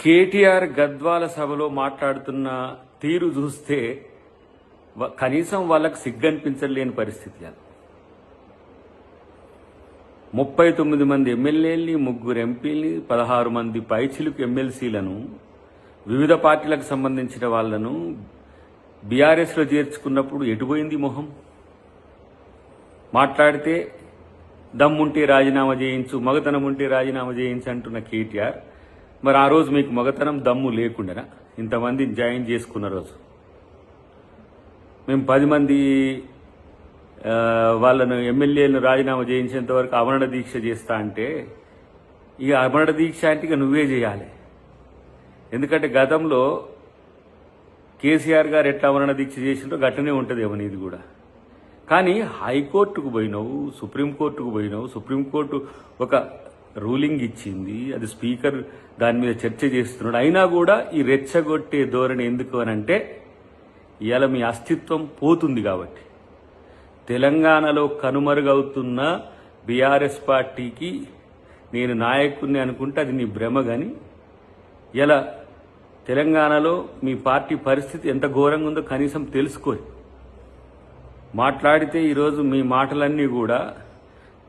కేటీఆర్ గద్వాల సభలో మాట్లాడుతున్న తీరు చూస్తే కనీసం వాళ్ళకు సిగ్గనిపించలేని పరిస్థితి. 39 మంది ఎమ్మెల్యేలని, 3 ఎంపీలని, 16 మంది పైచిలుకు ఎమ్మెల్సీలను, వివిధ పార్టీలకు సంబంధించిన వాళ్లను బీఆర్ఎస్లో చేర్చుకున్నప్పుడు ఎటుపోయింది మొహం? మాట్లాడితే దమ్ముంటే రాజీనామా చేయించు, మగతనం ఉంటే రాజీనామా చేయించు అంటున్న కేటీఆర్, మరి ఆ రోజు మీకు మగతనం దమ్ము లేకుండా ఇంతమందిని జాయిన్ చేసుకున్న రోజు మేము 10 మంది వాళ్ళను ఎమ్మెల్యేలను రాజీనామా చేయించేంత వరకు అమరణ దీక్ష చేస్తా అంటే, ఇక అమరణ దీక్ష అంటే ఇక నువ్వే చేయాలి. ఎందుకంటే గతంలో కేసీఆర్ గారు ఎట్లా అమరణ దీక్ష చేసిందో గట్టనే ఉంటుందేమో ఇది కూడా. కానీ హైకోర్టుకు పోయినావు, సుప్రీంకోర్టుకు పోయినావు, సుప్రీంకోర్టు ఒక రూలింగ్ ఇచ్చింది, అది స్పీకర్ దాని మీద చర్చ చేస్తున్నాడు. అయినా కూడా ఈ రెచ్చగొట్టే ధోరణి ఎందుకు అని అంటే, ఇవాళ మీ అస్తిత్వం పోతుంది కాబట్టి. తెలంగాణలో కనుమరుగవుతున్న బీఆర్ఎస్ పార్టీకి నేను నాయకుడిని అనుకుంటే అది నీ భ్రమ. కానీ ఇలా తెలంగాణలో మీ పార్టీ పరిస్థితి ఎంత ఘోరంగా ఉందో కనీసం తెలుసుకోరు. మాట్లాడితే ఈరోజు మీ మాటలన్నీ కూడా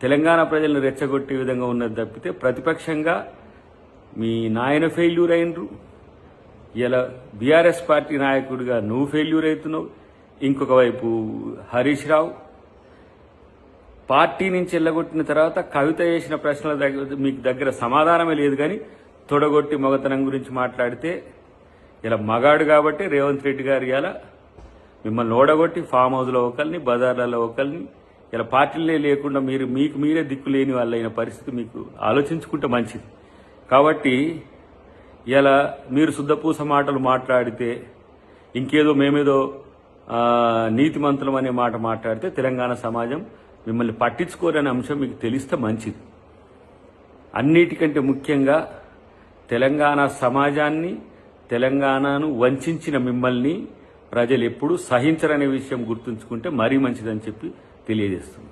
తెలంగాణ ప్రజలను రెచ్చగొట్టే విధంగా ఉన్నది తప్పితే, ప్రతిపక్షంగా మీ నాయన ఫెయిల్యూర్ అయినరు, ఇలా బీఆర్ఎస్ పార్టీ నాయకుడిగా నువ్వు ఫెయిల్యూర్ అవుతున్నావు. ఇంకొక వైపు హరీష్ రావు పార్టీ నుంచి వెళ్ళగొట్టిన తర్వాత కవిత చేసిన ప్రశ్నల మీకు దగ్గర సమాధానమే లేదు. కానీ తొడగొట్టి మగతనం గురించి మాట్లాడితే, ఇలా మగాడు కాబట్టి రేవంత్ రెడ్డి గారు ఇలా మిమ్మల్ని ఓడగొట్టి ఫామ్ హౌస్లో ఒకరిని, బజార్లలో ఒకరిని, ఇలా పార్టీలే లేకుండా మీకు మీరే దిక్కులేని వాళ్ళైన పరిస్థితి మీకు ఆలోచించుకుంటే మంచిది. కాబట్టి ఇలా మీరు శుద్ధపూస మాటలు మాట్లాడితే, ఇంకేదో మేమేదో నీతిమంతులం అనే మాట మాట్లాడితే తెలంగాణ సమాజం మిమ్మల్ని పట్టించుకోరనే అంశం మీకు తెలిస్తే మంచిది. అన్నిటికంటే ముఖ్యంగా తెలంగాణ సమాజాన్ని, తెలంగాణను వంచిన మిమ్మల్ని ప్రజలు ఎప్పుడూ సహించరనే విషయం గుర్తుంచుకుంటే మరీ మంచిదని చెప్పి తెలియజేస్తుంది.